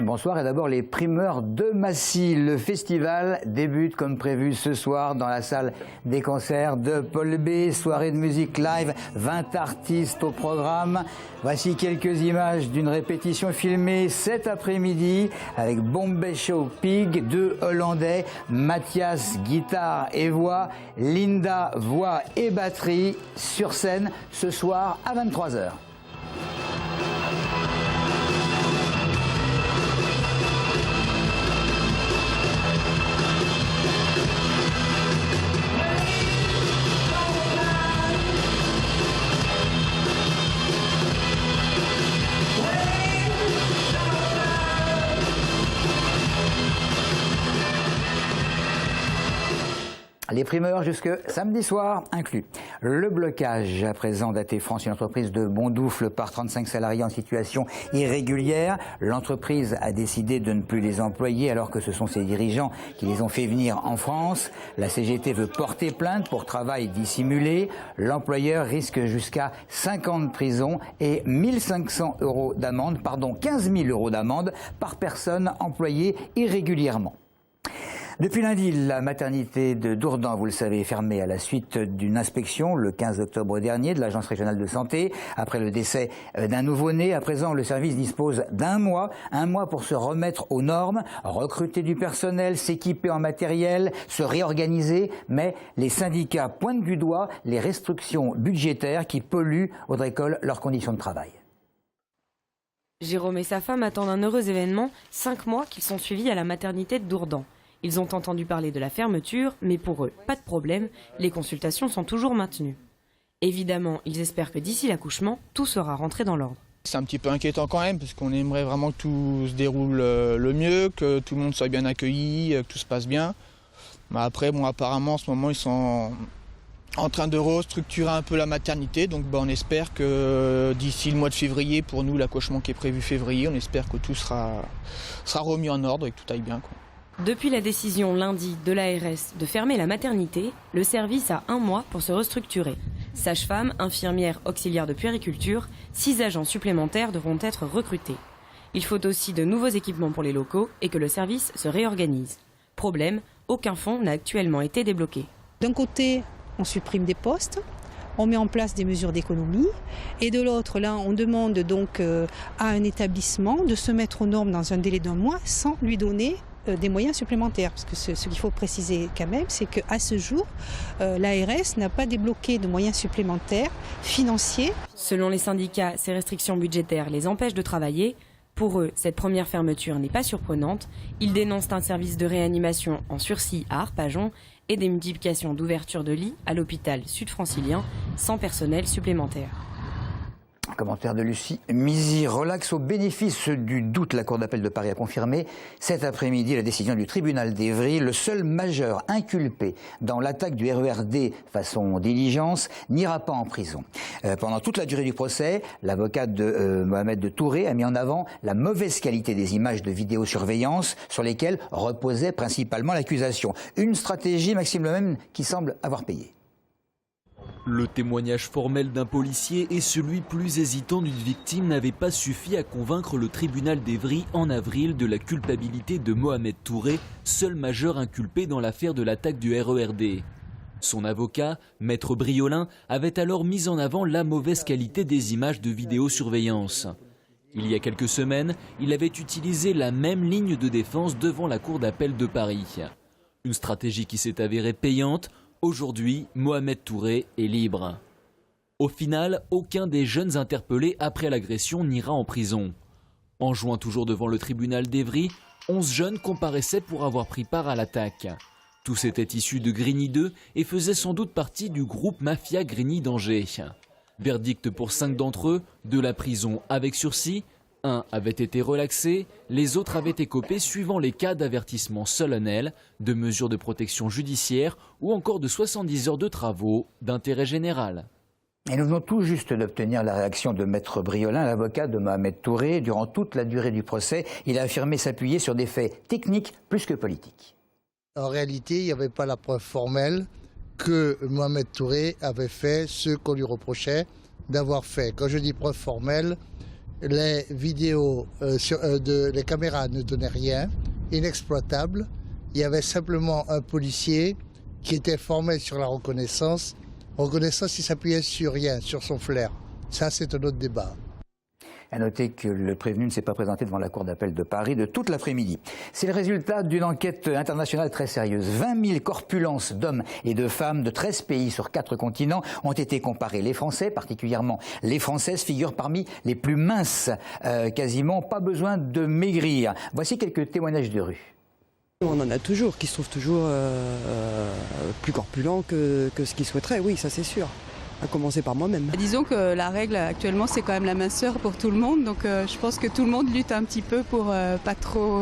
Bonsoir et d'abord les primeurs de Massy. Le festival débute comme prévu ce soir dans la salle des concerts de Paul B. Soirée de musique live, 20 artistes au programme. Voici quelques images d'une répétition filmée cet après-midi avec Bombay Show Pig, 2 Hollandais, Mathias guitare et voix, Linda voix et batterie sur scène ce soir à 23 h. Les primeurs jusque samedi soir inclus. Le blocage à présent d'AT France, une entreprise de Bondoufle par 35 salariés en situation irrégulière. L'entreprise a décidé de ne plus les employer alors que ce sont ses dirigeants qui les ont fait venir en France. La CGT veut porter plainte pour travail dissimulé. L'employeur risque jusqu'à 5 ans de prison et 1500 € d'amende, 15 000 € d'amende par personne employée irrégulièrement. Depuis lundi, la maternité de Dourdan, vous le savez, est fermée à la suite d'une inspection le 15 octobre dernier de l'Agence régionale de santé. Après le décès d'un nouveau-né, à présent, le service dispose d'un mois pour se remettre aux normes, recruter du personnel, s'équiper en matériel, se réorganiser. Mais les syndicats pointent du doigt les restrictions budgétaires qui polluent, Audrey Coll, leurs conditions de travail. Jérôme et sa femme attendent un heureux événement, 5 mois qu'ils sont suivis à la maternité de Dourdan. Ils ont entendu parler de la fermeture, mais pour eux, pas de problème, les consultations sont toujours maintenues. Évidemment, ils espèrent que d'ici l'accouchement, tout sera rentré dans l'ordre. C'est un petit peu inquiétant quand même, parce qu'on aimerait vraiment que tout se déroule le mieux, que tout le monde soit bien accueilli, que tout se passe bien. Mais après, apparemment, en ce moment, ils sont en train de restructurer un peu la maternité, donc on espère que d'ici le mois de février, pour nous, l'accouchement qui est prévu février, on espère que tout sera remis en ordre et que tout aille bien, quoi. Depuis la décision lundi de l'ARS de fermer la maternité, le service a 1 mois pour se restructurer. Sages-femmes, infirmières, auxiliaires de puériculture, 6 agents supplémentaires devront être recrutés. Il faut aussi de nouveaux équipements pour les locaux et que le service se réorganise. Problème, aucun fonds n'a actuellement été débloqué. D'un côté, on supprime des postes, on met en place des mesures d'économie et de l'autre, là, on demande donc à un établissement de se mettre aux normes dans un délai d'1 mois sans lui donner des moyens supplémentaires. Parce que ce qu'il faut préciser quand même, c'est qu'à ce jour, l'ARS n'a pas débloqué de moyens supplémentaires financiers. Selon les syndicats, ces restrictions budgétaires les empêchent de travailler. Pour eux, cette première fermeture n'est pas surprenante. Ils dénoncent un service de réanimation en sursis à Arpajon et des multiplications d'ouverture de lits à l'hôpital sud-francilien sans personnel supplémentaire. Commentaire de Lucie Mizy. Relax au bénéfice du doute. La Cour d'appel de Paris a confirmé cet après-midi la décision du tribunal d'Évry. Le seul majeur inculpé dans l'attaque du RERD façon diligence n'ira pas en prison. Pendant toute la durée du procès, l'avocat de Mohamed Touré a mis en avant la mauvaise qualité des images de vidéosurveillance sur lesquelles reposait principalement l'accusation. Une stratégie, Maxime Lemesne, qui semble avoir payé. Le témoignage formel d'un policier et celui plus hésitant d'une victime n'avaient pas suffi à convaincre le tribunal d'Évry en avril de la culpabilité de Mohamed Touré, seul majeur inculpé dans l'affaire de l'attaque du RERD. Son avocat, Maître Briolin, avait alors mis en avant la mauvaise qualité des images de vidéosurveillance. Il y a quelques semaines, il avait utilisé la même ligne de défense devant la Cour d'appel de Paris. Une stratégie qui s'est avérée payante. Aujourd'hui, Mohamed Touré est libre. Au final, aucun des jeunes interpellés après l'agression n'ira en prison. En juin, toujours devant le tribunal d'Évry, 11 jeunes comparaissaient pour avoir pris part à l'attaque. Tous étaient issus de Grigny 2 et faisaient sans doute partie du groupe Mafia Grigny d'Angers. Verdict pour 5 d'entre eux, de la prison avec sursis. 1 avait été relaxé, les autres avaient écopé suivant les cas d'avertissement solennel, de mesures de protection judiciaire ou encore de 70 heures de travaux d'intérêt général. Et nous venons tout juste d'obtenir la réaction de Maître Briolin, l'avocat de Mohamed Touré. Durant toute la durée du procès, il a affirmé s'appuyer sur des faits techniques plus que politiques. En réalité, il n'y avait pas la preuve formelle que Mohamed Touré avait fait ce qu'on lui reprochait d'avoir fait. Quand je dis preuve formelle, les vidéos, les caméras ne donnaient rien, inexploitable. Il y avait simplement un policier qui était formé sur la reconnaissance. Reconnaissance, il s'appuyait sur rien, sur son flair. Ça, c'est un autre débat. À noter que le prévenu ne s'est pas présenté devant la cour d'appel de Paris de toute l'après-midi. C'est le résultat d'une enquête internationale très sérieuse. 20 000 corpulences d'hommes et de femmes de 13 pays sur 4 continents ont été comparées. Les Français, particulièrement les Françaises, figurent parmi les plus minces. Quasiment pas besoin de maigrir. Voici quelques témoignages de rue. On en a toujours, qui se trouvent toujours plus corpulents que ce qu'ils souhaiteraient, oui, ça c'est sûr. À commencer par moi-même. Disons que la règle actuellement c'est quand même la minceur pour tout le monde, donc je pense que tout le monde lutte un petit peu pour pas trop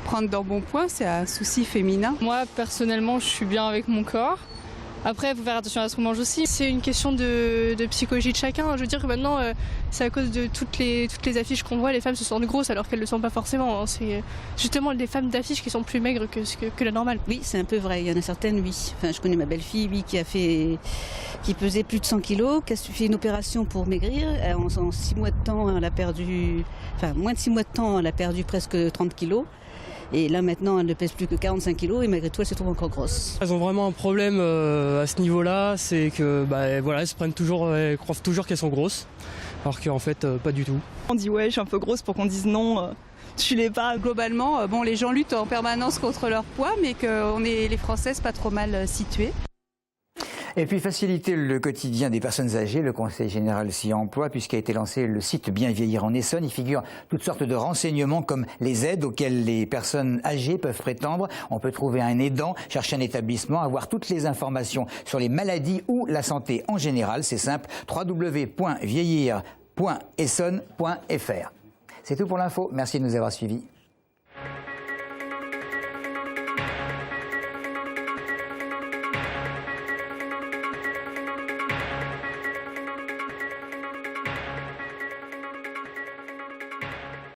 prendre d'embonpoint, c'est un souci féminin. Moi personnellement je suis bien avec mon corps. Après, il faut faire attention à ce qu'on mange aussi. C'est une question de psychologie de chacun. Je veux dire que maintenant, c'est à cause de toutes les affiches qu'on voit, les femmes se sentent grosses alors qu'elles ne le sont pas forcément. C'est justement les femmes d'affiches qui sont plus maigres que la normale. Oui, c'est un peu vrai. Il y en a certaines, oui. Enfin, je connais ma belle-fille, oui, qui pesait plus de 100 kilos, qui a fait une opération pour maigrir. En 6 mois de temps, elle a perdu, enfin, moins de 6 mois de temps, elle a perdu presque 30 kilos. Et là maintenant, elle ne pèse plus que 45 kilos et malgré tout, elle se trouve encore grosse. Elles ont vraiment un problème à ce niveau-là, c'est que voilà, elles se prennent toujours, elles croient toujours qu'elles sont grosses, alors qu'en fait, pas du tout. On dit ouais, je suis un peu grosse pour qu'on dise non, tu l'es pas. Globalement, bon, les gens luttent en permanence contre leur poids, mais qu'on est les Françaises pas trop mal situées. Et puis faciliter le quotidien des personnes âgées, le Conseil général s'y emploie puisqu'a été lancé le site Bien vieillir en Essonne. Il figure toutes sortes de renseignements comme les aides auxquelles les personnes âgées peuvent prétendre. On peut trouver un aidant, chercher un établissement, avoir toutes les informations sur les maladies ou la santé en général. C'est simple, www.vieillir.essonne.fr. C'est tout pour l'info. Merci de nous avoir suivis.